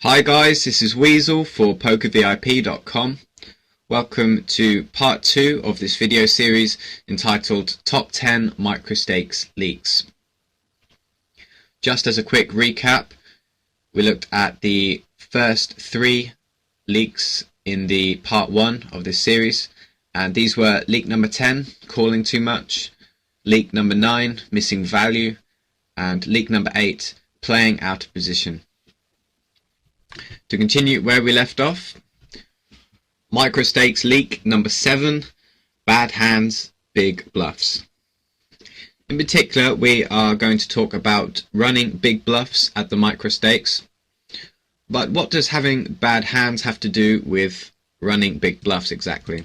Hi guys, this is Weasel for PokerVIP.com. Welcome to part 2 of this video series entitled Top 10 Microstakes Leaks. Just as a quick recap, we looked at the first 3 leaks in the part 1 of this series, and these were leak number 10, calling too much, leak number 9, missing value, and leak number 8, playing out of position. To continue where we left off, Microstakes Leak number 7, bad hands, big bluffs. In particular, we are going to talk about running big bluffs at the microstakes. But what does having bad hands have to do with running big bluffs exactly?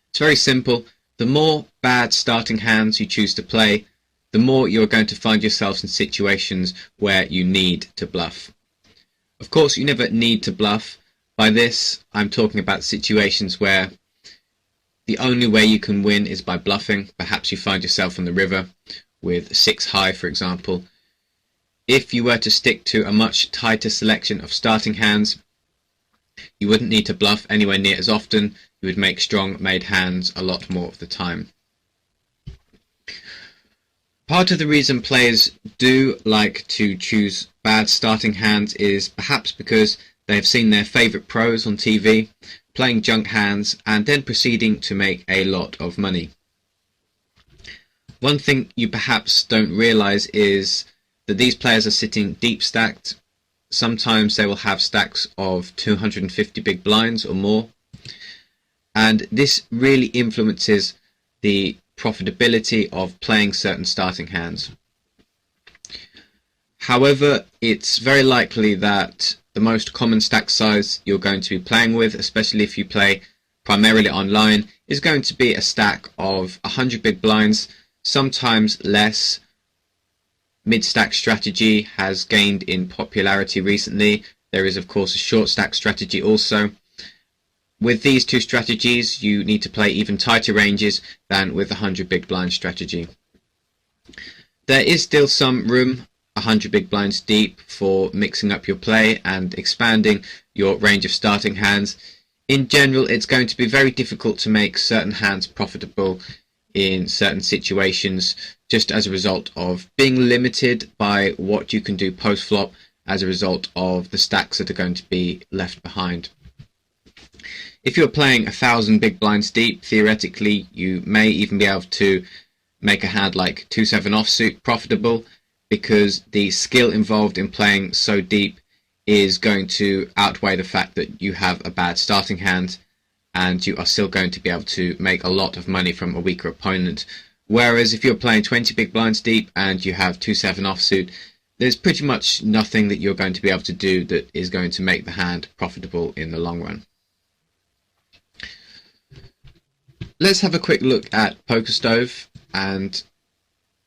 It's very simple. The more bad starting hands you choose to play, the more you're going to find yourselves in situations where you need to bluff. Of course, you never need to bluff. By this, I'm talking about situations where the only way you can win is by bluffing. Perhaps you find yourself on the river with 6 high, for example. If you were to stick to a much tighter selection of starting hands, you wouldn't need to bluff anywhere near as often. You would make strong made hands a lot more of the time. Part of the reason players do like to choose bad starting hands is perhaps because they have seen their favourite pros on TV playing junk hands and then proceeding to make a lot of money. One thing you perhaps don't realise is that these players are sitting deep stacked. Sometimes they will have stacks of 250 big blinds or more, and this really influences the profitability of playing certain starting hands. However, it's very likely that the most common stack size you're going to be playing with, especially if you play primarily online, is going to be a stack of 100 big blinds, sometimes less. Mid-stack strategy has gained in popularity recently. There is of course a short stack strategy also. With these two strategies, you need to play even tighter ranges than with the 100 big blind strategy. There is still some room, 100 big blinds deep, for mixing up your play and expanding your range of starting hands. In general, it's going to be very difficult to make certain hands profitable in certain situations, just as a result of being limited by what you can do post-flop as a result of the stacks that are going to be left behind. If you're playing 1,000 big blinds deep, theoretically you may even be able to make a hand like 2-7 offsuit profitable, because the skill involved in playing so deep is going to outweigh the fact that you have a bad starting hand, and you are still going to be able to make a lot of money from a weaker opponent. Whereas if you're playing 20 big blinds deep and you have 2-7 offsuit, there's pretty much nothing that you're going to be able to do that is going to make the hand profitable in the long run. Let's have a quick look at PokerStove and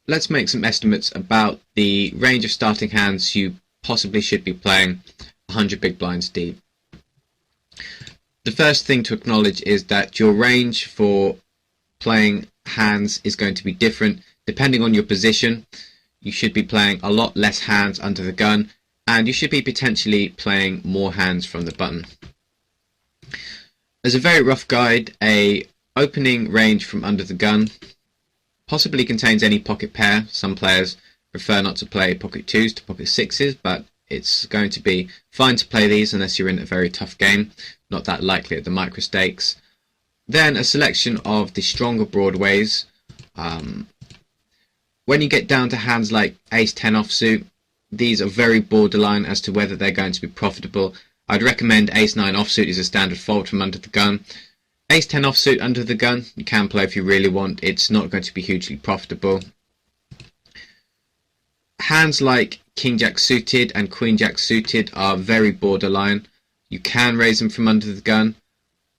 let's make some estimates about the range of starting hands you possibly should be playing 100 big blinds deep. The first thing to acknowledge is that your range for playing hands is going to be different depending on your position. You should be playing a lot less hands under the gun, and you should be potentially playing more hands from the button. As a very rough guide, a opening range from under the gun possibly contains any pocket pair. Some players prefer not to play pocket 2s to pocket 6s, but it's going to be fine to play these unless you're in a very tough game, not that likely at the microstakes. Then a selection of the stronger broadways. When you get down to hands like ace-10 offsuit, these are very borderline as to whether they're going to be profitable. I'd recommend ace-9 offsuit is a standard fold from under the gun. Ace-10 offsuit under the gun, you can play if you really want. It's not going to be hugely profitable. Hands like king-jack suited and queen-jack suited are very borderline. You can raise them from under the gun,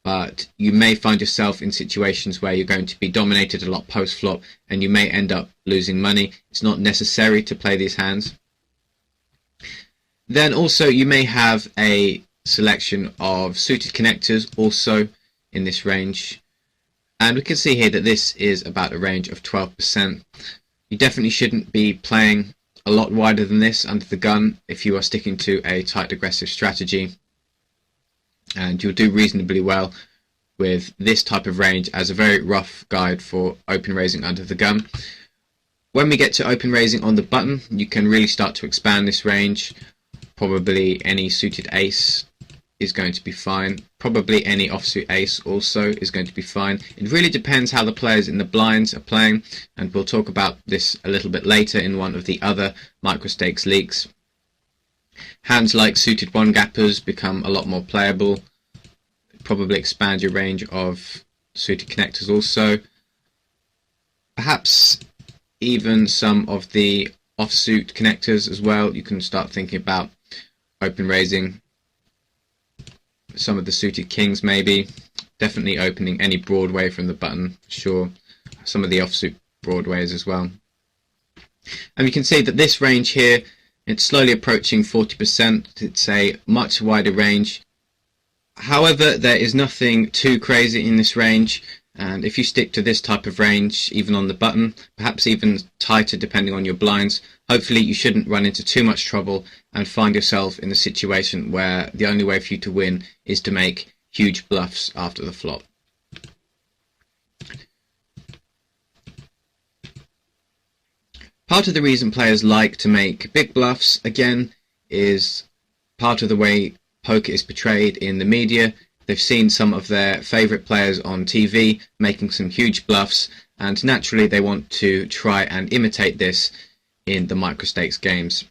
but you may find yourself in situations where you're going to be dominated a lot post-flop and you may end up losing money. It's not necessary to play these hands. Then also you may have a selection of suited connectors also in this range, and we can see here that this is about a range of 12%. You definitely shouldn't be playing a lot wider than this under the gun if you are sticking to a tight aggressive strategy, and you'll do reasonably well with this type of range as a very rough guide for open raising under the gun. When we get to open raising on the button, you can really start to expand this range. Probably any suited ace is going to be fine. Probably any offsuit ace also is going to be fine. It really depends how the players in the blinds are playing, and we'll talk about this a little bit later in one of the other Microstakes leaks. Hands like suited one gappers become a lot more playable. Probably expand your range of suited connectors also. Perhaps even some of the offsuit connectors as well. You can start thinking about open raising some of the suited kings, maybe. Definitely opening any Broadway from the button, for sure. Some of the offsuit Broadways as well. And you can see that this range here, it's slowly approaching 40%. It's a much wider range. However, there is nothing too crazy in this range, and if you stick to this type of range, even on the button, perhaps even tighter depending on your blinds, hopefully you shouldn't run into too much trouble and find yourself in a situation where the only way for you to win is to make huge bluffs after the flop. Part of the reason players like to make big bluffs, again, is part of the way poker is portrayed in the media. They've seen some of their favourite players on TV making some huge bluffs, and naturally they want to try and imitate this in the microstakes games.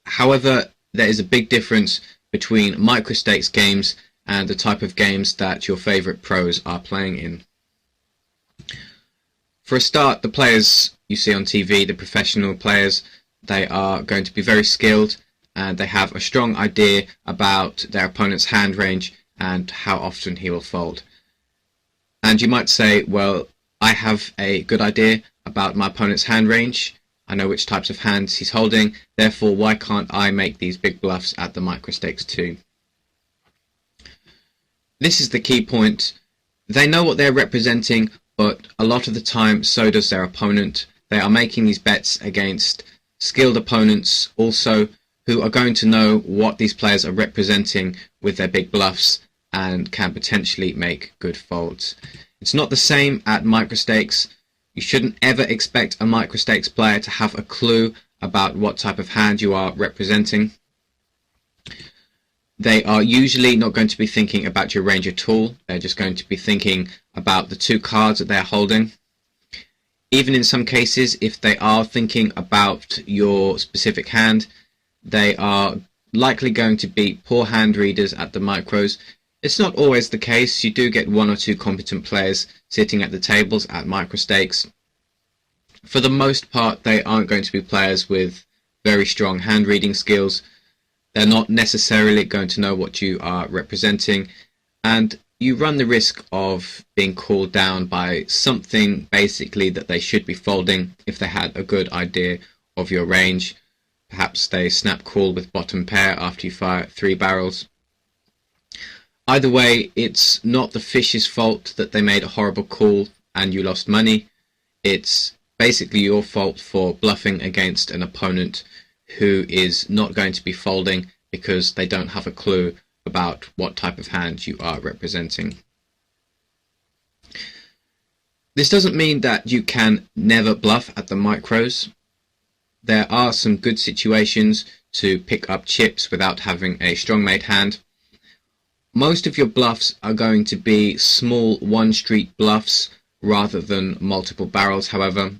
However, there is a big difference between microstakes games and the type of games that your favourite pros are playing in. For a start, the players you see on TV, the professional players, they are going to be very skilled, and they have a strong idea about their opponent's hand range and how often he will fold. And you might say, well, I have a good idea about my opponent's hand range. I know which types of hands he's holding, therefore why can't I make these big bluffs at the microstakes too? This is the key point. They know what they're representing, but a lot of the time so does their opponent. They are making these bets against skilled opponents also, who are going to know what these players are representing with their big bluffs and can potentially make good folds. It's not the same at microstakes. You shouldn't ever expect a microstakes player to have a clue about what type of hand you are representing. They are usually not going to be thinking about your range at all. They're just going to be thinking about the two cards that they're holding. Even in some cases, if they are thinking about your specific hand, they are likely going to be poor hand readers at the micros. It's not always the case. You do get one or two competent players sitting at the tables at microstakes. For the most part, they aren't going to be players with very strong hand reading skills. They're not necessarily going to know what you are representing, and you run the risk of being called down by something basically that they should be folding if they had a good idea of your range. Perhaps they snap call with bottom pair after you fire 3 barrels. Either way, it's not the fish's fault that they made a horrible call and you lost money. It's basically your fault for bluffing against an opponent who is not going to be folding because they don't have a clue about what type of hand you are representing. This doesn't mean that you can never bluff at the micros. There are some good situations to pick up chips without having a strong made hand. Most of your bluffs are going to be small one street bluffs rather than multiple barrels, however.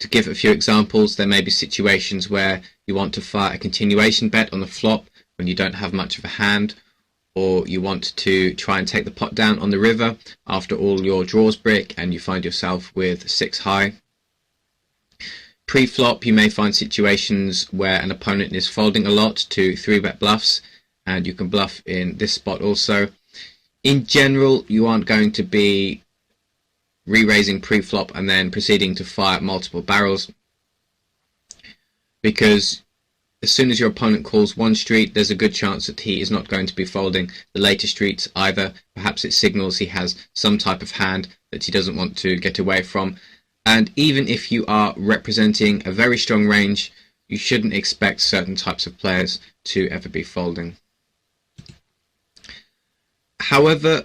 To give a few examples, there may be situations where you want to fire a continuation bet on the flop when you don't have much of a hand, or you want to try and take the pot down on the river after all your draws brick and you find yourself with 6 high. Pre-flop, you may find situations where an opponent is folding a lot to 3-bet bluffs, and you can bluff in this spot also. In general, you aren't going to be re-raising pre-flop and then proceeding to fire multiple barrels, because as soon as your opponent calls one street, there's a good chance that he is not going to be folding the later streets either. Perhaps it signals he has some type of hand that he doesn't want to get away from, And even if you are representing a very strong range, you shouldn't expect certain types of players to ever be folding. However,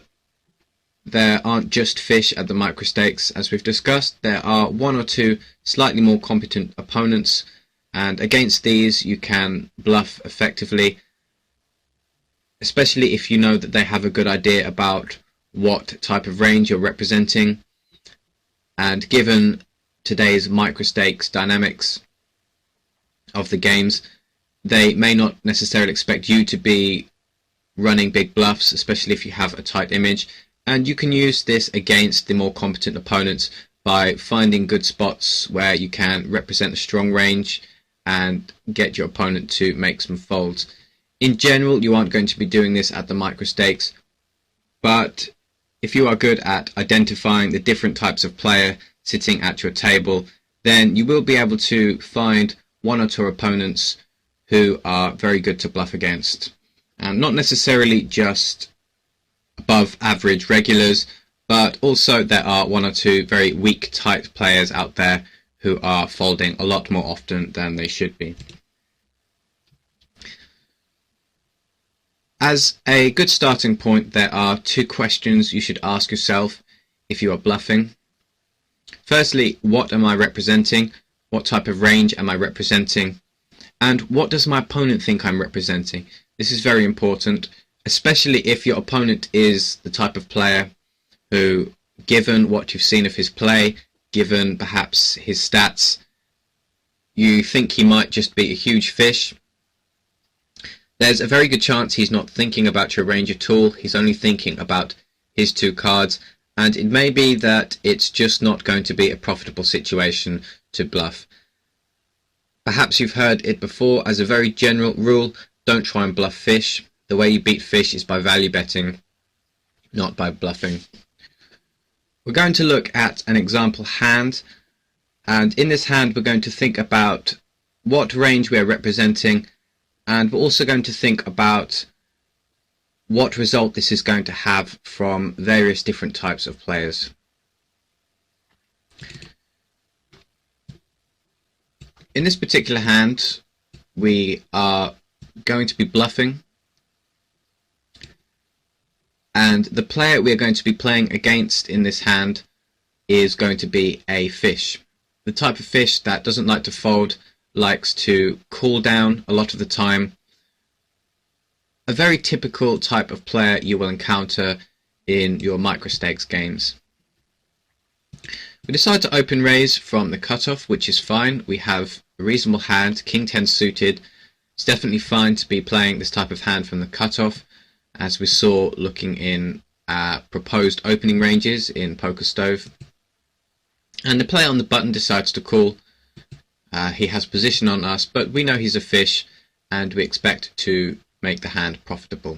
there aren't just fish at the microstakes. As we've discussed, there are one or two slightly more competent opponents, and against these you can bluff effectively, especially if you know that they have a good idea about what type of range you're representing. And given today's microstakes dynamics of the games, they may not necessarily expect you to be running big bluffs, especially if you have a tight image. And you can use this against the more competent opponents by finding good spots where you can represent a strong range and get your opponent to make some folds. In general, you aren't going to be doing this at the microstakes, but if you are good at identifying the different types of player sitting at your table, then you will be able to find one or two opponents who are very good to bluff against. And not necessarily just above average regulars, but also there are one or two very weak tight players out there who are folding a lot more often than they should be. As a good starting point, there are two questions you should ask yourself if you are bluffing. Firstly, what am I representing? What type of range am I representing? And what does my opponent think I'm representing? This is very important, especially if your opponent is the type of player who, given what you've seen of his play, given perhaps his stats, you think he might just be a huge fish. There's a very good chance he's not thinking about your range at all. He's only thinking about his two cards, and it may be that it's just not going to be a profitable situation to bluff. Perhaps you've heard it before. As a very general rule, don't try and bluff fish. The way you beat fish is by value betting, not by bluffing. We're going to look at an example hand, and in this hand we're going to think about what range we are representing, and we're also going to think about what result this is going to have from various different types of players. In this particular hand, we are going to be bluffing, and the player we are going to be playing against in this hand is going to be a fish. The type of fish that doesn't like to fold, likes to cool down a lot of the time. A very typical type of player you will encounter in your microstakes games. We decide to open raise from the cutoff, which is fine. We have a reasonable hand, King 10 suited. It's definitely fine to be playing this type of hand from the cutoff, as we saw looking in proposed opening ranges in Poker Stove. And the player on the button decides to call. He has position on us, but we know he's a fish, and we expect to make the hand profitable.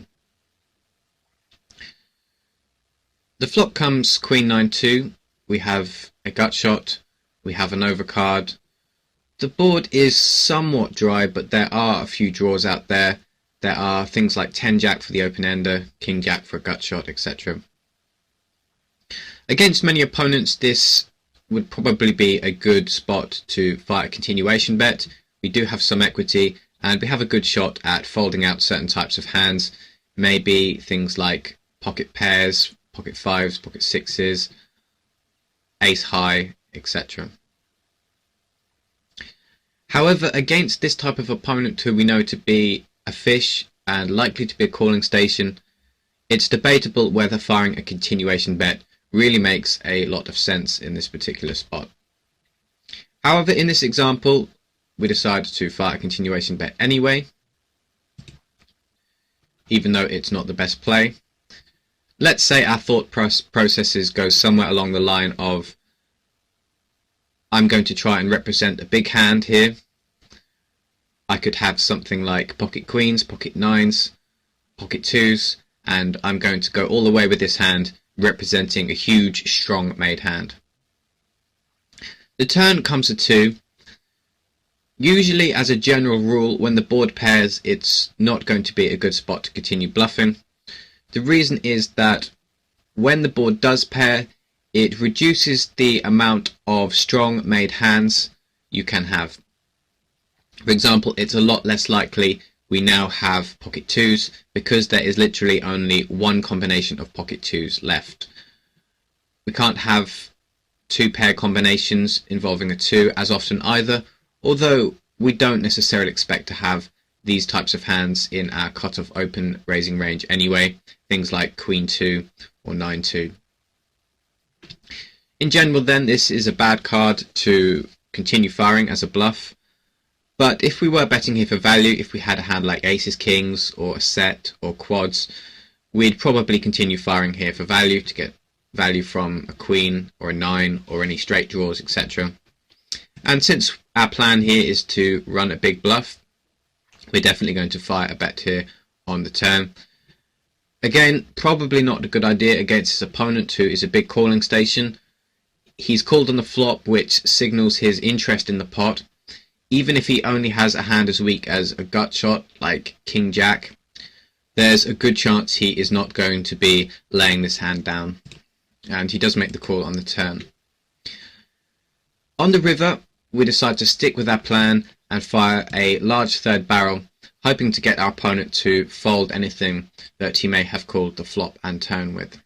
The flop comes Queen 9-2. We have a gut shot. We have an overcard. The board is somewhat dry, but there are a few draws out there. There are things like 10-jack for the open-ender, king-jack for a gut shot, etc. Against many opponents, this would probably be a good spot to fight a continuation bet. We do have some equity, and we have a good shot at folding out certain types of hands. Maybe things like pocket pairs, pocket fives, pocket sixes, ace high, etc. However, against this type of opponent who we know to be a fish and likely to be a calling station, it's debatable whether firing a continuation bet really makes a lot of sense in this particular spot. However, in this example, we decide to fire a continuation bet anyway, even though it's not the best play. Let's say our thought processes go somewhere along the line of, I'm going to try and represent a big hand here. I could have something like pocket queens, pocket nines, pocket twos, and I'm going to go all the way with this hand, representing a huge, strong made hand. The turn comes to 2. Usually, as a general rule, when the board pairs, it's not going to be a good spot to continue bluffing. The reason is that when the board does pair, it reduces the amount of strong made hands you can have. For example, it's a lot less likely we now have pocket twos because there is literally only one combination of pocket twos left. We can't have two pair combinations involving a two as often either, although we don't necessarily expect to have these types of hands in our cut-off open raising range anyway, things like queen 2 or 9-2. In general then, this is a bad card to continue firing as a bluff, but if we were betting here for value, if we had a hand like aces kings or a set or quads, we'd probably continue firing here for value to get value from a queen or a 9 or any straight draws, etc. And since our plan here is to run a big bluff, we're definitely going to fire a bet here on the turn. Again, probably not a good idea against his opponent, who is a big calling station. He's called on the flop, which signals his interest in the pot. Even if he only has a hand as weak as a gut shot like king jack, there's a good chance he is not going to be laying this hand down, and he does make the call on the turn. On the river, we decide to stick with our plan and fire a large third barrel, hoping to get our opponent to fold anything that he may have called the flop and turn with.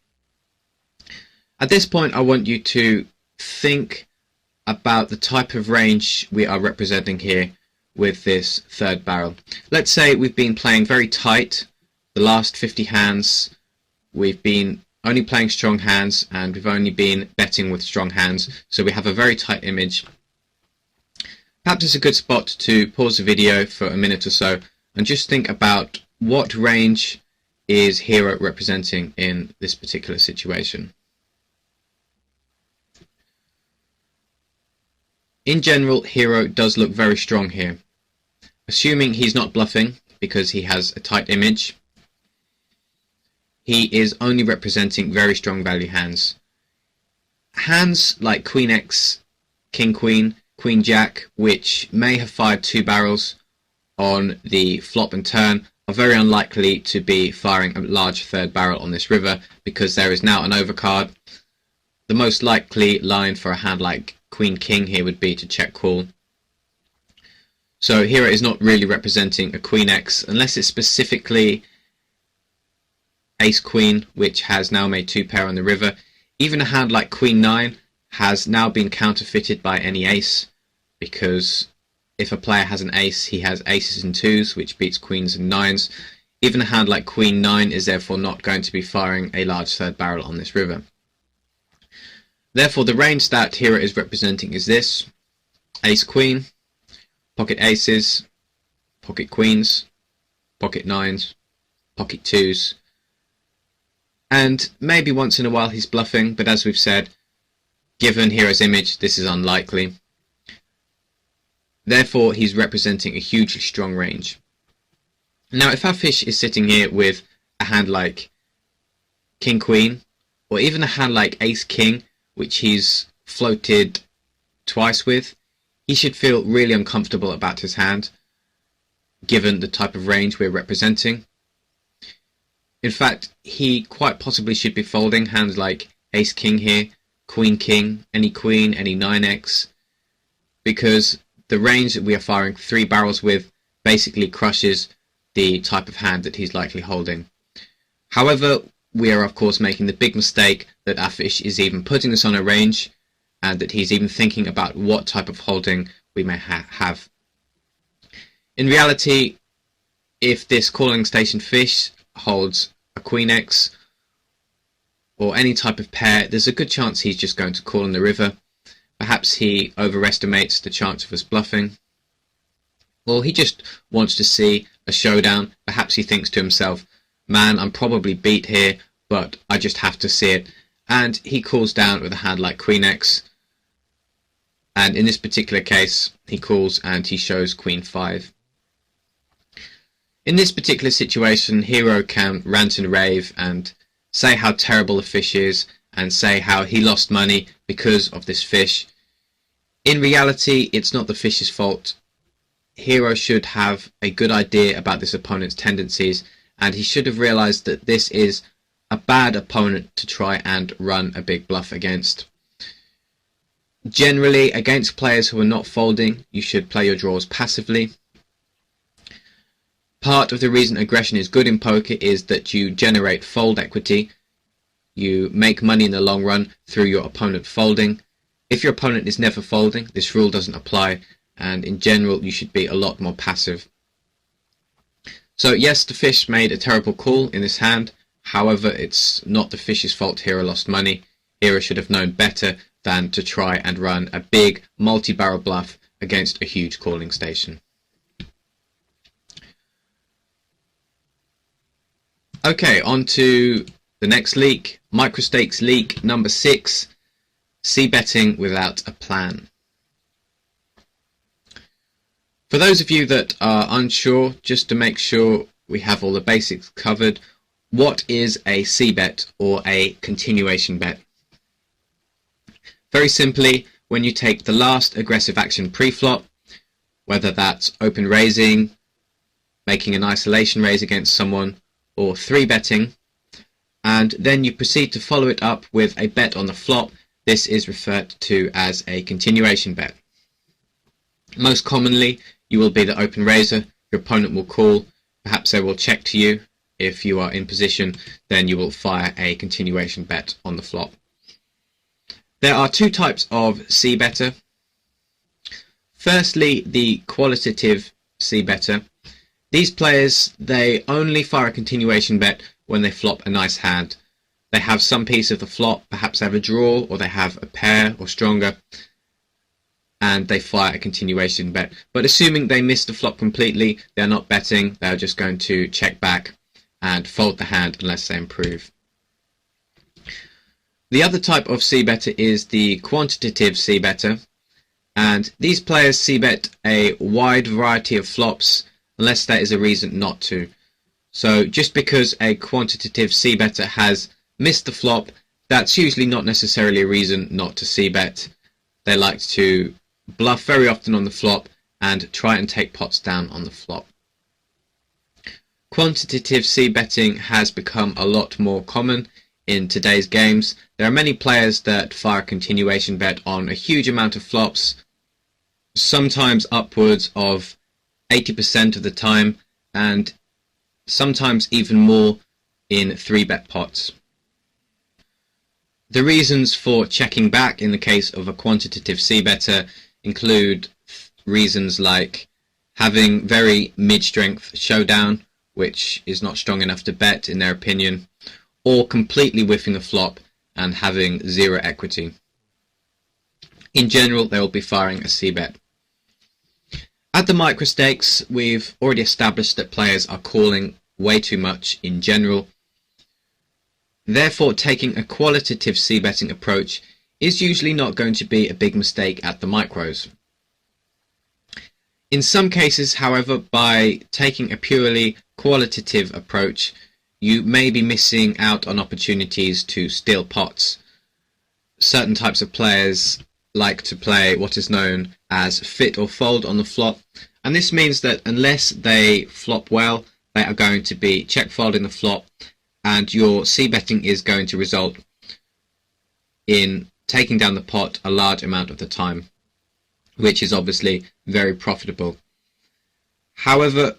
At this point, I want you to think about the type of range we are representing here with this third barrel. Let's say we've been playing very tight the last 50 hands, we've been only playing strong hands, and we've only been betting with strong hands, so we have a very tight image. Perhaps it's a good spot to pause the video for a minute or so and just think about what range is Hero representing in this particular situation. In general, Hero does look very strong here. Assuming he's not bluffing because he has a tight image, he is only representing very strong value hands. Hands like Queen X, King Queen, Queen Jack, which may have fired two barrels on the flop and turn, are very unlikely to be firing a large third barrel on this river because there is now an overcard. The most likely line for a hand like Queen King here would be to check call. So here it is not really representing a Queen X unless it's specifically Ace Queen, which has now made two pair on the river. Even a hand like Queen 9 has now been counterfeited by any ace, because if a player has an ace, he has aces and twos, which beats queens and nines. Even a hand like Queen 9 is therefore not going to be firing a large third barrel on this river. Therefore, the range that Hero is representing is this: Ace Queen, pocket aces, pocket queens, pocket nines, pocket twos, and maybe once in a while he's bluffing, but as we've said, given Hero's image, this is unlikely. Therefore, he's representing a hugely strong range. Now, if our fish is sitting here with a hand like King Queen, or even a hand like Ace King, which he's floated twice with, he should feel really uncomfortable about his hand, given the type of range we're representing. In fact, he quite possibly should be folding hands like Ace King here, Queen King, any Queen, any 9x, because the range that we are firing three barrels with basically crushes the type of hand that he's likely holding. However, we are of course making the big mistake that our fish is even putting us on a range, and that he's even thinking about what type of holding we may have. In reality, if this calling station fish holds a Queen X or any type of pair, there's a good chance he's just going to call on the river. Perhaps he overestimates the chance of us bluffing, or he just wants to see a showdown. Perhaps he thinks to himself, man, I'm probably beat here, but I just have to see it, and he calls down with a hand like Queen X, and in this particular case he calls and he shows Queen 5. In this particular situation, Hero can rant and rave and say how terrible the fish is and say how he lost money because of this fish. In reality, it's not the fish's fault. Hero should have a good idea about this opponent's tendencies, and he should have realized that this is a bad opponent to try and run a big bluff against. Generally, against players who are not folding, you should play your draws passively. Part of the reason aggression is good in poker is that you generate fold equity. You make money in the long run through your opponent folding. If your opponent is never folding, this rule doesn't apply, and in general you should be a lot more passive. So yes, the fish made a terrible call in this hand. However, it's not the fish's fault Hero lost money. Hero should have known better than to try and run a big multi-barrel bluff against a huge calling station. Okay, on to the next leak, Microstakes Leak number 6, Cbetting without a plan. For those of you that are unsure, just to make sure we have all the basics covered, what is a Cbet or a continuation bet? Very simply, when you take the last aggressive action pre-flop, whether that's open raising, making an isolation raise against someone, or 3-betting, and then you proceed to follow it up with a bet on the flop, this is referred to as a continuation bet. Most commonly, you will be the open raiser, your opponent will call, perhaps they will check to you. If you are in position, then you will fire a continuation bet on the flop. There are two types of C-better. Firstly, the qualitative C-better. These players, they only fire a continuation bet when they flop a nice hand. They have some piece of the flop, perhaps they have a draw, or they have a pair or stronger, and they fire a continuation bet. But assuming they miss the flop completely, they're not betting, they're just going to check back and fold the hand unless they improve. The other type of C-better is the quantitative C-better, and these players C-bet a wide variety of flops unless there is a reason not to. So just because a quantitative C-better has missed the flop, that's usually not necessarily a reason not to C-bet. They like to bluff very often on the flop and try and take pots down on the flop. Quantitative C-betting has become a lot more common in today's games. There are many players that fire a continuation bet on a huge amount of flops, sometimes upwards of 80% of the time, and sometimes even more in 3-bet pots. The reasons for checking back in the case of a quantitative C-better include reasons like having very mid-strength showdown, which is not strong enough to bet in their opinion, or completely whiffing a flop and having zero equity. In general, they will be firing a C-bet. At the microstakes, we've already established that players are calling way too much in general. Therefore, taking a qualitative C-betting approach is usually not going to be a big mistake at the micros. In some cases, however, by taking a purely qualitative approach, you may be missing out on opportunities to steal pots. Certain types of players like to play what is known as fit or fold on the flop, and this means that unless they flop well, they are going to be check folding the flop, and your C-betting is going to result in taking down the pot a large amount of the time, which is obviously very profitable. However,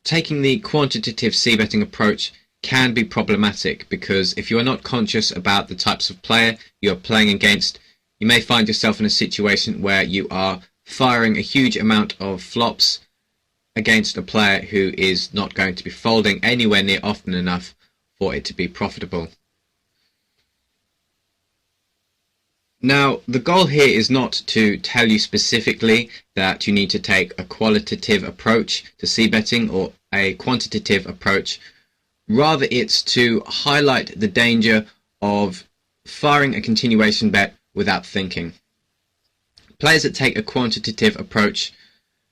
taking the quantitative C-betting approach can be problematic, because if you are not conscious about the types of player you are playing against, you may find yourself in a situation where you are firing a huge amount of flops against a player who is not going to be folding anywhere near often enough for it to be profitable. Now, the goal here is not to tell you specifically that you need to take a qualitative approach to C-betting or a quantitative approach. Rather, it's to highlight the danger of firing a continuation bet without thinking. Players that take a quantitative approach,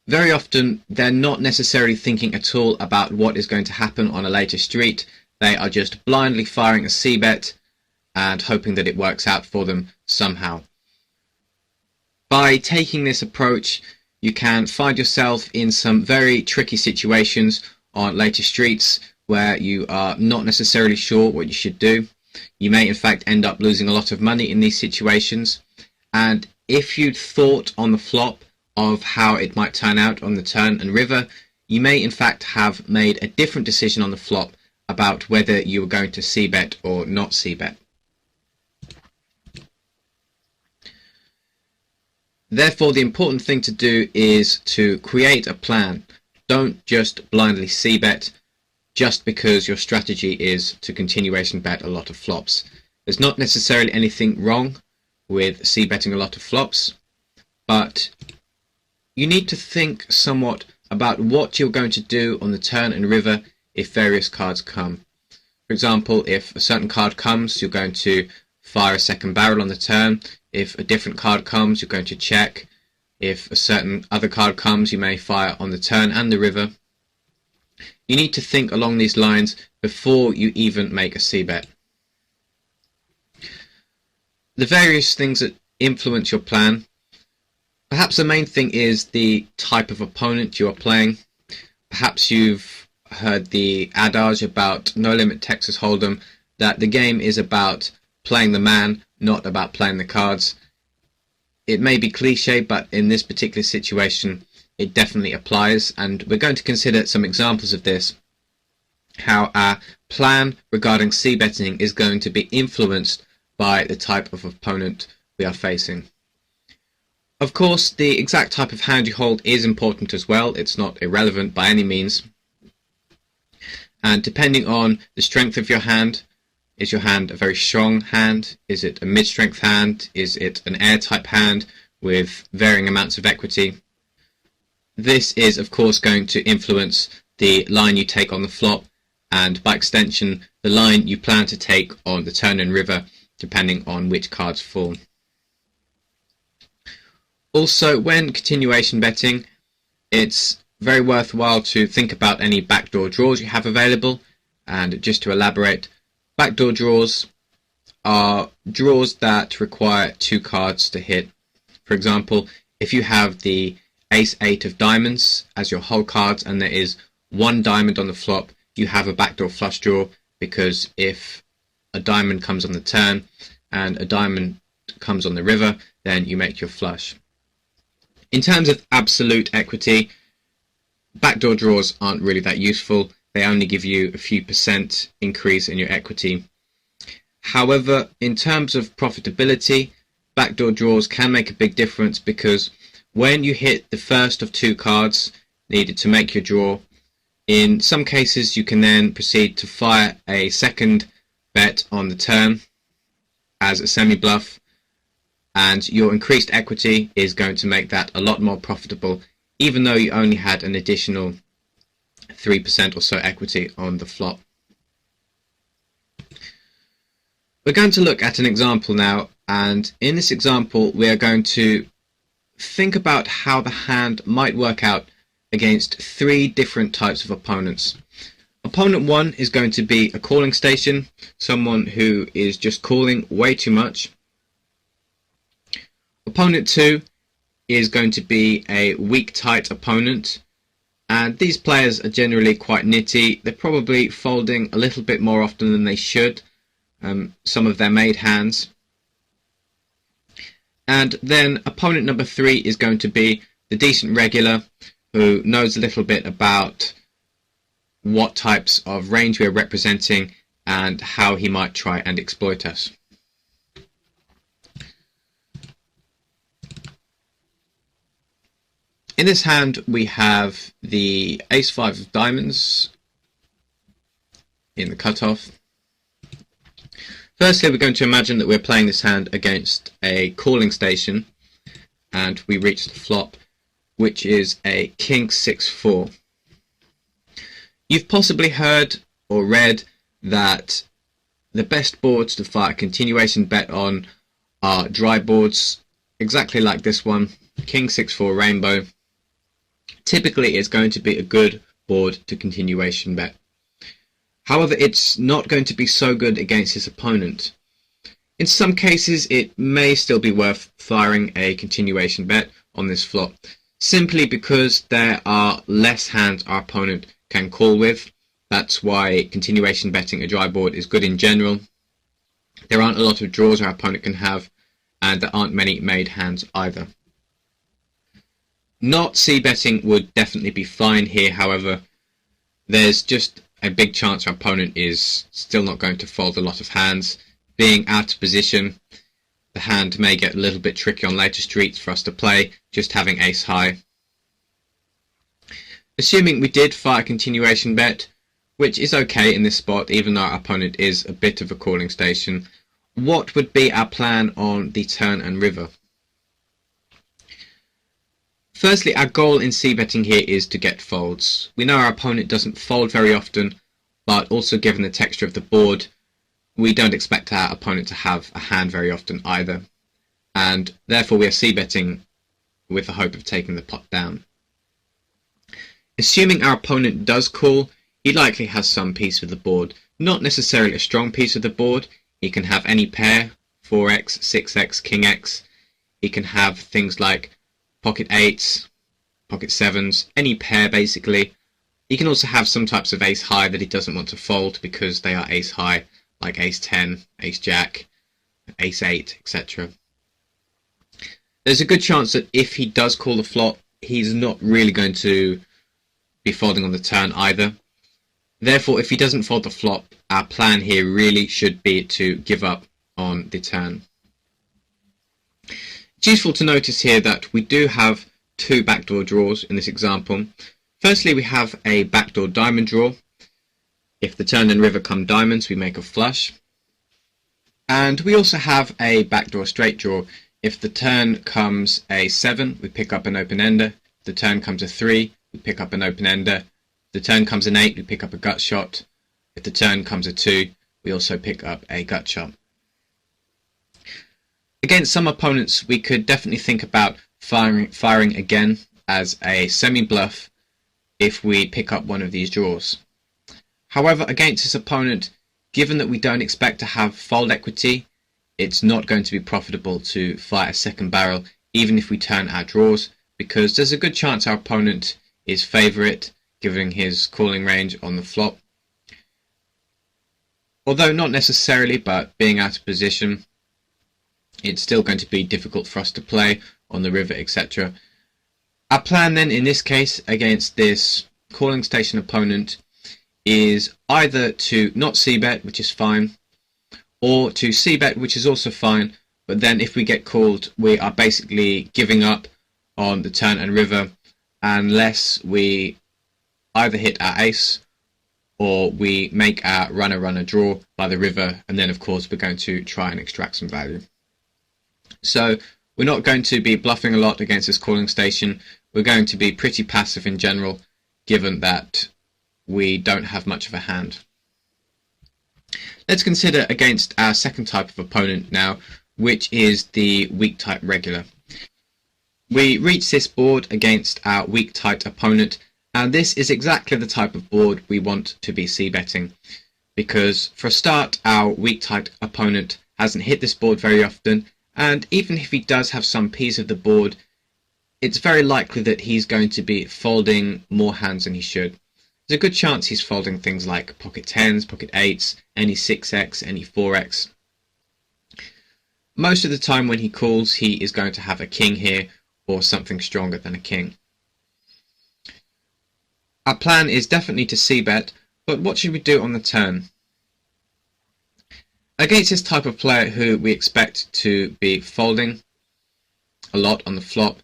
very often they're not necessarily thinking at all about what is going to happen on a later street. They are just blindly firing a C-bet and hoping that it works out for them somehow. By taking this approach, you can find yourself in some very tricky situations on later streets where you are not necessarily sure what you should do. You may in fact end up losing a lot of money in these situations, and if you'd thought on the flop of how it might turn out on the turn and river, you may in fact have made a different decision on the flop about whether you were going to c-bet or not c-bet. Therefore, the important thing to do is to create a plan. Don't just blindly c-bet just because your strategy is to continuation bet a lot of flops. There's not necessarily anything wrong with c-betting a lot of flops, but you need to think somewhat about what you're going to do on the turn and river if various cards come. For example, if a certain card comes, you're going to fire a second barrel on the turn. If a different card comes, you're going to check. If a certain other card comes, you may fire on the turn and the river. You need to think along these lines before you even make a c-bet. The various things that influence your plan. Perhaps the main thing is the type of opponent you are playing. Perhaps you've heard the adage about No Limit Texas Hold'em, that the game is about playing the man, not about playing the cards. It may be cliche, but in this particular situation it definitely applies, and we're going to consider some examples of this, how our plan regarding c-betting is going to be influenced by the type of opponent we are facing. Of course, the exact type of hand you hold is important as well. It's not irrelevant by any means. And depending on the strength of your hand, is your hand a very strong hand? Is it a mid-strength hand? Is it an air-type hand with varying amounts of equity? This is, of course, going to influence the line you take on the flop, and by extension, the line you plan to take on the turn and river, depending on which cards fall. Also, when continuation betting, it's very worthwhile to think about any backdoor draws you have available. And just to elaborate, backdoor draws are draws that require two cards to hit. For example, if you have the Ace-8 of diamonds as your whole cards and there is one diamond on the flop, you have a backdoor flush draw, because if a diamond comes on the turn and a diamond comes on the river, then you make your flush. In terms of absolute equity, backdoor draws aren't really that useful. They only give you a few % increase in your equity. However, in terms of profitability, backdoor draws can make a big difference, because when you hit the first of two cards needed to make your draw, in some cases you can then proceed to fire a second bet on the turn as a semi-bluff, and your increased equity is going to make that a lot more profitable, even though you only had an additional 3% or so equity on the flop. We're going to look at an example now, and in this example we are going to think about how the hand might work out against three different types of opponents. Opponent 1 is going to be a calling station, someone who is just calling way too much. Opponent 2 is going to be a weak tight opponent, and these players are generally quite nitty. They're probably folding a little bit more often than they should, some of their made hands. And then opponent number 3 is going to be the decent regular, who knows a little bit about what types of range we're representing and how he might try and exploit us. In this hand we have the Ace-5 of diamonds in the cutoff. Firstly, we're going to imagine that we're playing this hand against a calling station, and we reach the flop, which is a King 6-4. You've possibly heard or read that the best boards to fire a continuation bet on are dry boards, exactly like this one, King 6-4 rainbow. Typically it's going to be a good board to continuation bet. However, it's not going to be so good against his opponent. In some cases it may still be worth firing a continuation bet on this flop, simply because there are less hands our opponent can call with, That's why continuation betting a dry board is good in general. There aren't a lot of draws our opponent can have, and there aren't many made hands either. Not c-betting would definitely be fine here, however. There's just a big chance our opponent is still not going to fold a lot of hands. Being out of position, the hand may get a little bit tricky on later streets for us to play, just having ace high. Assuming we did fire a continuation bet, which is okay in this spot even though our opponent is a bit of a calling station, what would be our plan on the turn and river? Firstly, our goal in c-betting here is to get folds. We know our opponent doesn't fold very often, but also given the texture of the board, we don't expect our opponent to have a hand very often either, and therefore we are c-betting with the hope of taking the pot down. Assuming our opponent does call, he likely has some piece of the board, not necessarily a strong piece of the board. He can have any pair, 4x, 6x, king x. He can have things like pocket 8s, pocket 7s, any pair basically. He can also have some types of ace high that he doesn't want to fold because they are ace high, like ace 10, ace jack, ace 8, etc. There's a good chance that if he does call the flop, he's not really going to be folding on the turn either. Therefore, if he doesn't fold the flop, our plan here really should be to give up on the turn. It's useful to notice here that we do have two backdoor draws in this example. Firstly, we have a backdoor diamond draw. If the turn and river come diamonds, we make a flush. And we also have a backdoor straight draw. If the turn comes a 7, we pick up an open-ender. If the turn comes a 3, we pick up an open-ender. If the turn comes an 8, we pick up a gut shot. If the turn comes a 2, we also pick up a gut shot. Against some opponents, we could definitely think about firing again as a semi-bluff if we pick up one of these draws. However, against this opponent, given that we don't expect to have fold equity, it's not going to be profitable to fire a second barrel even if we turn our draws, because there's a good chance our opponent is favourite given his calling range on the flop. Although not necessarily, but being out of position, it's still going to be difficult for us to play on the river, etc. Our plan then in this case against this calling station opponent is either to not c-bet, which is fine, or to c-bet, which is also fine, but then if we get called, we are basically giving up on the turn and river unless we either hit our ace or we make our runner-runner draw by the river, and then of course we're going to try and extract some value. So we're not going to be bluffing a lot against this calling station. We're going to be pretty passive in general, given that we don't have much of a hand. Let's consider against our second type of opponent now, which is the weak type regular. We reach this board against our weak type opponent, and this is exactly the type of board we want to be c-betting, because for a start our weak type opponent hasn't hit this board very often, and even if he does have some piece of the board, it's very likely that he's going to be folding more hands than he should. There's a good chance he's folding things like pocket 10s, pocket 8s, any 6x, any 4x. Most of the time when he calls, he is going to have a king here or something stronger than a king. Our plan is definitely to c-bet, but what should we do on the turn? Against this type of player who we expect to be folding a lot on the flop,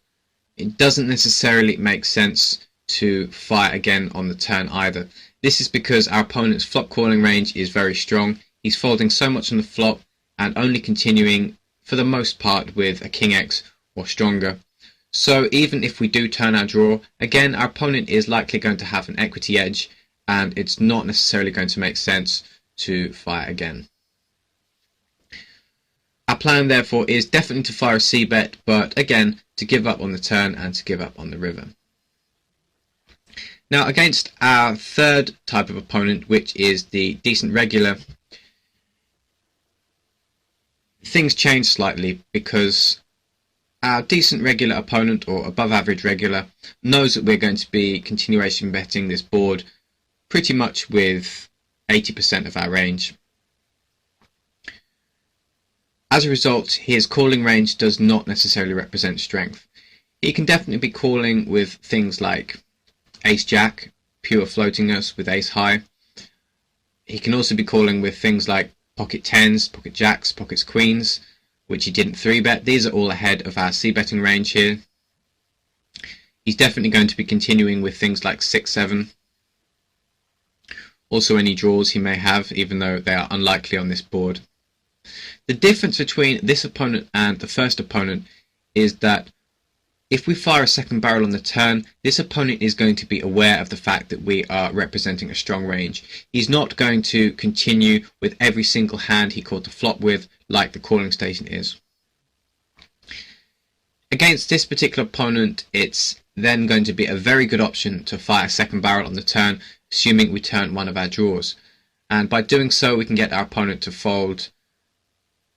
it doesn't necessarily make sense to fire again on the turn either. This is because our opponent's flop calling range is very strong. He's folding so much on the flop and only continuing for the most part with a king x or stronger. So even if we do turn our draw, again our opponent is likely going to have an equity edge, and it's not necessarily going to make sense to fire again. Our plan therefore is definitely to fire a c-bet, but again to give up on the turn and to give up on the river. Now against our third type of opponent, which is the decent regular, things change slightly because our decent regular opponent or above average regular knows that we're going to be continuation betting this board pretty much with 80% of our range. As a result, his calling range does not necessarily represent strength. He can definitely be calling with things like ace-jack, pure floating us with ace-high. He can also be calling with things like pocket tens, pocket jacks, pockets queens, which he didn't 3-bet. These are all ahead of our c-betting range here. He's definitely going to be continuing with things like 6-7. Also any draws he may have, even though they are unlikely on this board. The difference between this opponent and the first opponent is that if we fire a second barrel on the turn, this opponent is going to be aware of the fact that we are representing a strong range. He's not going to continue with every single hand he called the flop with, like the calling station is. Against this particular opponent, it's then going to be a very good option to fire a second barrel on the turn, assuming we turn one of our draws. And by doing so, we can get our opponent to fold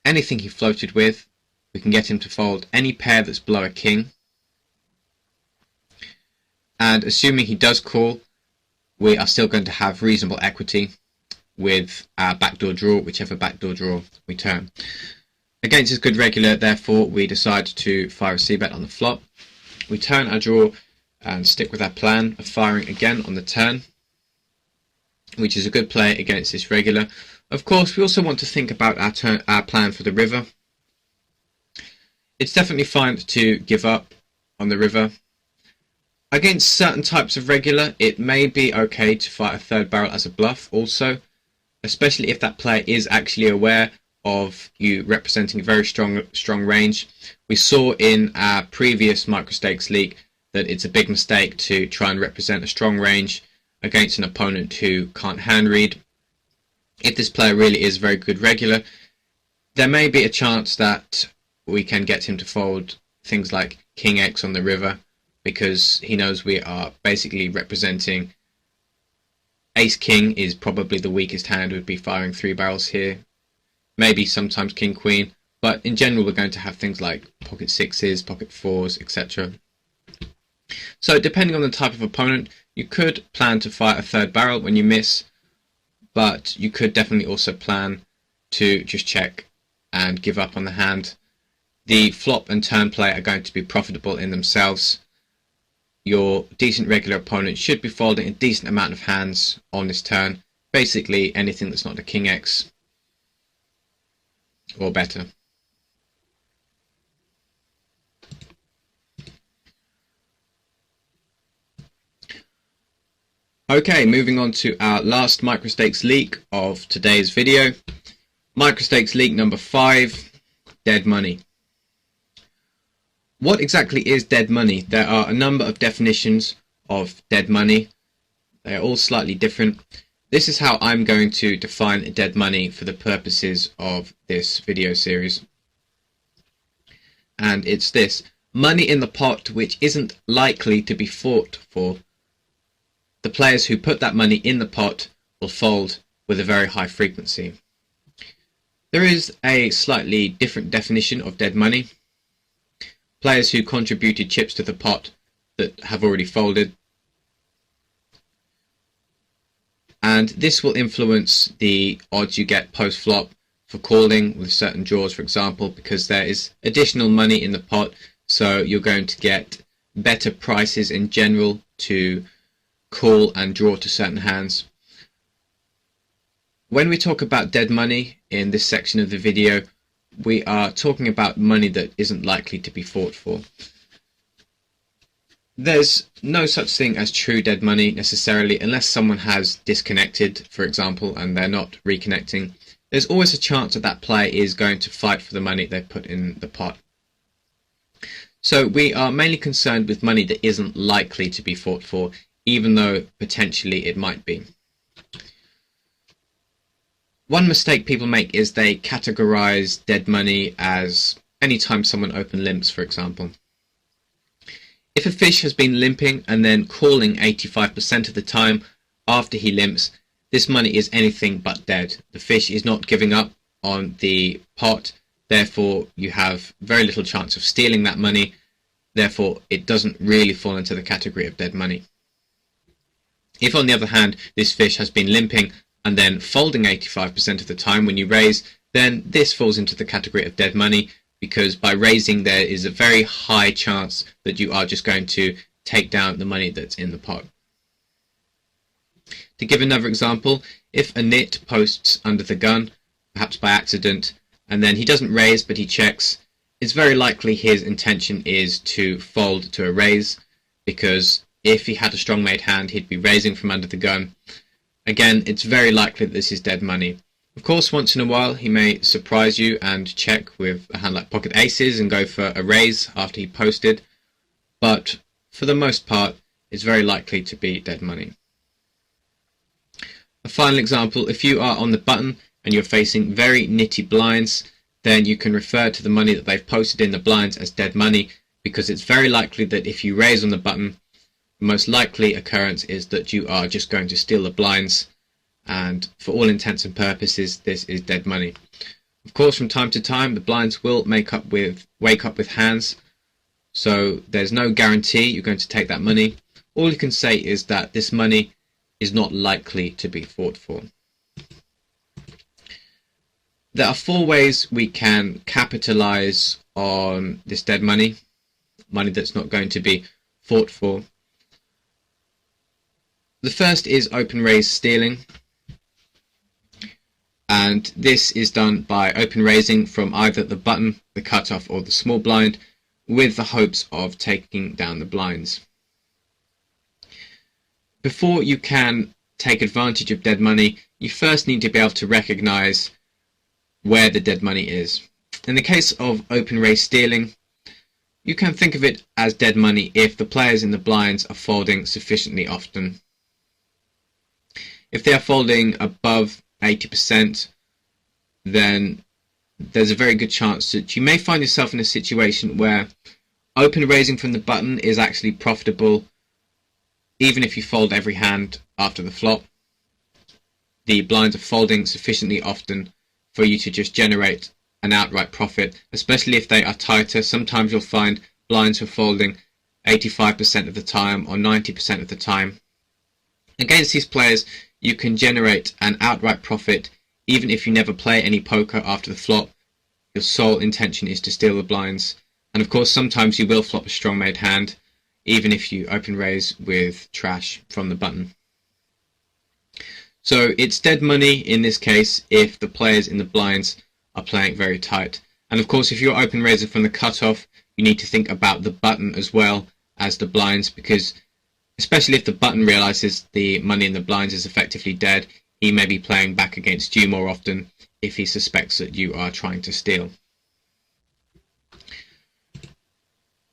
anything he floated with. We can get him to fold any pair that's below a king. And assuming he does call, we are still going to have reasonable equity with our backdoor draw, whichever backdoor draw we turn. Against his good regular, therefore, we decide to fire a c-bet on the flop. We turn our draw and stick with our plan of firing again on the turn, which is a good play against this regular. Of course, we also want to think about our plan for the river. It's definitely fine to give up on the river. Against certain types of regular, it may be okay to fire a third barrel as a bluff also, especially if that player is actually aware of you representing a very strong range. We saw in our previous Microstakes Leak that it's a big mistake to try and represent a strong range against an opponent who can't hand read. If this player really is very good regular, there may be a chance that we can get him to fold things like King X on the river, because he knows we are basically representing Ace King is probably the weakest hand, would be firing 3 barrels here. Maybe sometimes King Queen, but in general we're going to have things like pocket sixes, pocket fours, etc. So depending on the type of opponent, you could plan to fire a third barrel when you miss, but you could definitely also plan to just check and give up on the hand. The flop and turn play are going to be profitable in themselves. Your decent regular opponent should be folding a decent amount of hands on this turn, basically anything that's not a King X or better. Okay, moving on to our last Microstakes Leak of today's video. Microstakes Leak number 5, Dead Money. What exactly is dead money? There are a number of definitions of dead money. They are all slightly different. This is how I'm going to define dead money for the purposes of this video series. And it's this: money in the pot which isn't likely to be fought for. The players who put that money in the pot will fold with a very high frequency. There is a slightly different definition of dead money. Players who contributed chips to the pot that have already folded. And this will influence the odds you get post-flop for calling with certain draws, for example, because there is additional money in the pot, so you're going to get better prices in general to call and draw to certain hands. When we talk about dead money in this section of the video, we are talking about money that isn't likely to be fought for. There's no such thing as true dead money necessarily, unless someone has disconnected, for example, and they're not reconnecting. There's always a chance that that player is going to fight for the money they put in the pot. So we are mainly concerned with money that isn't likely to be fought for, even though potentially it might be. One mistake people make is they categorize dead money as anytime someone open limps, for example. If a fish has been limping and then calling 85% of the time after he limps, this money is anything but dead. The fish is not giving up on the pot, therefore you have very little chance of stealing that money, therefore it doesn't really fall into the category of dead money. If on the other hand this fish has been limping and then folding 85% of the time when you raise, then this falls into the category of dead money, because by raising there is a very high chance that you are just going to take down the money that's in the pot. To give another example, if a nit posts under the gun, perhaps by accident, and then he doesn't raise but he checks, it's very likely his intention is to fold to a raise, because if he had a strong made hand he'd be raising from under the gun. Again, it's very likely that this is dead money. Of course, once in a while he may surprise you and check with a hand like pocket aces and go for a raise after he posted, but for the most part it's very likely to be dead money. A final example, if you are on the button and you're facing very nitty blinds, then you can refer to the money that they've posted in the blinds as dead money, because it's very likely that if you raise on the button, the most likely occurrence is that you are just going to steal the blinds, and for all intents and purposes this is dead money. Of course, from time to time the blinds will wake up with hands, so there's no guarantee you're going to take that money. All you can say is that this money is not likely to be fought for. There are 4 ways we can capitalize on this dead money that's not going to be fought for. The first is open raise stealing, and this is done by open raising from either the button, the cutoff or the small blind, with the hopes of taking down the blinds. Before you can take advantage of dead money, you first need to be able to recognize where the dead money is. In the case of open raise stealing, you can think of it as dead money if the players in the blinds are folding sufficiently often. If they are folding above 80%, then there's a very good chance that you may find yourself in a situation where open raising from the button is actually profitable, even if you fold every hand after the flop. The blinds are folding sufficiently often for you to just generate an outright profit, especially if they are tighter. Sometimes you'll find blinds are folding 85% of the time or 90% of the time. Against these players, you can generate an outright profit even if you never play any poker after the flop. Your sole intention is to steal the blinds, and of course sometimes you will flop a strong made hand even if you open raise with trash from the button. So it's dead money in this case if the players in the blinds are playing very tight. And of course if you're open raising from the cutoff, you need to think about the button as well as the blinds, because especially if the button realizes the money in the blinds is effectively dead, he may be playing back against you more often if he suspects that you are trying to steal.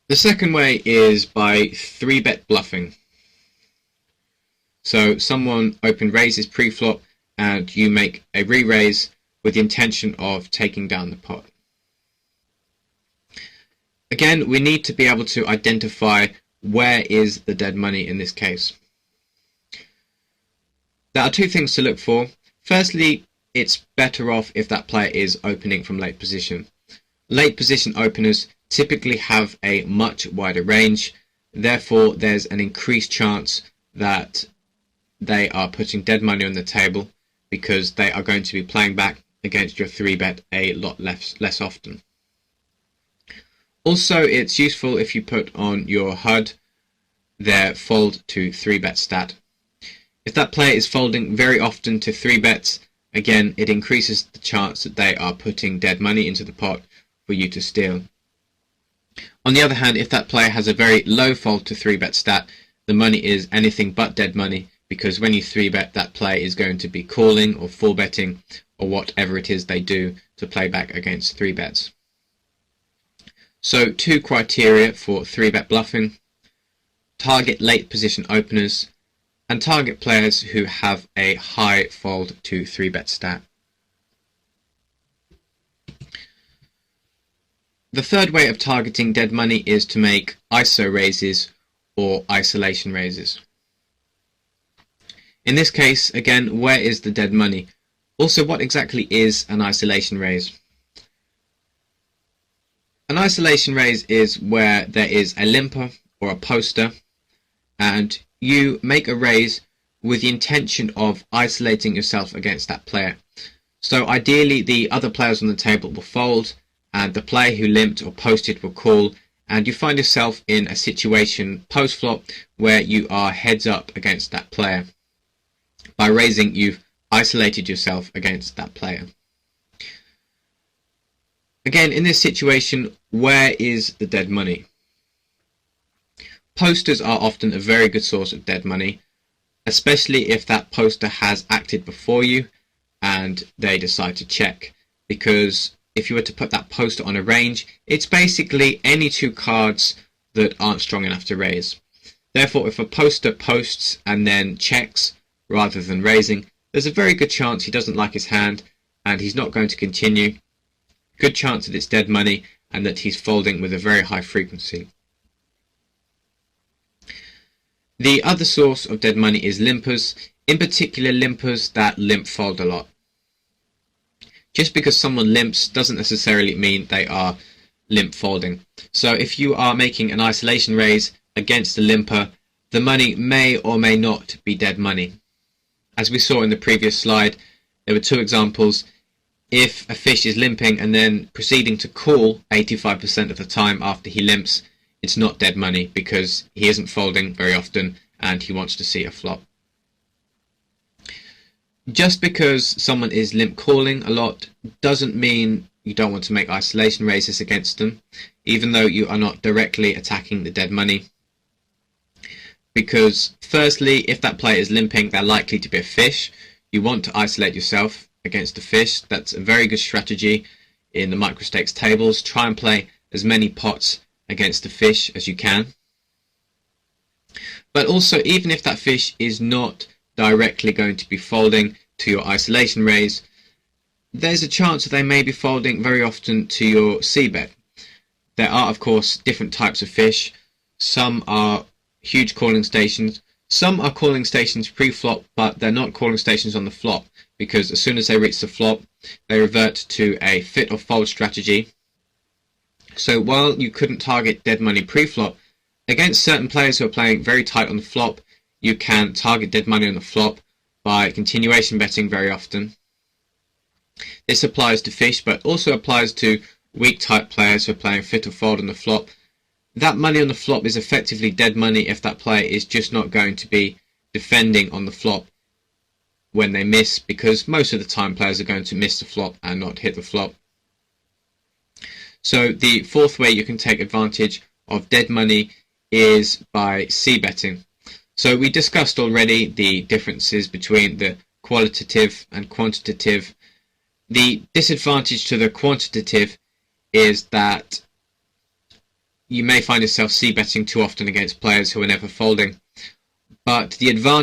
The second way is by 3-bet bluffing. So someone open raises pre-flop and you make a re-raise with the intention of taking down the pot. Again, we need to be able to identify where is the dead money in this case. There are 2 things to look for. Firstly, it's better off if that player is opening from late position. Late position openers typically have a much wider range, therefore there's an increased chance that they are putting dead money on the table, because they are going to be playing back against your 3-bet a lot less often. Also, it's useful if you put on your HUD their fold to 3-bet stat. If that player is folding very often to 3-bets, again it increases the chance that they are putting dead money into the pot for you to steal. On the other hand, if that player has a very low fold to 3-bet stat, the money is anything but dead money, because when you 3-bet, that player is going to be calling or 4-betting or whatever it is they do to play back against 3-bets. So 2 criteria for 3-bet bluffing: target late position openers and target players who have a high fold to 3-bet stat. The third way of targeting dead money is to make ISO raises or isolation raises. In this case, again, where is the dead money? Also, what exactly is an isolation raise? An isolation raise is where there is a limper or a poster and you make a raise with the intention of isolating yourself against that player. So ideally the other players on the table will fold and the player who limped or posted will call, and you find yourself in a situation post-flop where you are heads up against that player. By raising, you've isolated yourself against that player. Again, in this situation, where is the dead money? Posters are often a very good source of dead money, especially if that poster has acted before you and they decide to check, because if you were to put that poster on a range, it's basically any two cards that aren't strong enough to raise. Therefore, if a poster posts and then checks rather than raising, there's a very good chance he doesn't like his hand and he's not going to continue. Good chance that it's dead money and that he's folding with a very high frequency. The other source of dead money is limpers, in particular limpers that limp fold a lot. Just because someone limps doesn't necessarily mean they are limp folding. So if you are making an isolation raise against a limper, the money may or may not be dead money. As we saw in the previous slide, there were two examples. If a fish is limping and then proceeding to call 85% of the time after he limps, it's not dead money because he isn't folding very often and he wants to see a flop. Just because someone is limp calling a lot doesn't mean you don't want to make isolation raises against them, even though you are not directly attacking the dead money. Because firstly, if that player is limping, they're likely to be a fish. You want to isolate yourself against a fish. That's a very good strategy in the Microstakes tables. Try and play as many pots against a fish as you can. But also, even if that fish is not directly going to be folding to your isolation raise, there's a chance that they may be folding very often to your c-bet. There are, of course, different types of fish. Some are huge calling stations. Some are calling stations pre-flop, but they're not calling stations on the flop, because as soon as they reach the flop, they revert to a fit or fold strategy. So while you couldn't target dead money pre-flop, against certain players who are playing very tight on the flop, you can target dead money on the flop by continuation betting very often. This applies to fish, but also applies to weak type players who are playing fit or fold on the flop. That money on the flop is effectively dead money if that player is just not going to be defending on the flop when they miss, because most of the time players are going to miss the flop and not hit the flop. So the fourth way you can take advantage of dead money is by c-betting. So we discussed already the differences between the qualitative and quantitative. The disadvantage to the quantitative is that you may find yourself c-betting too often against players who are never folding. But the advantage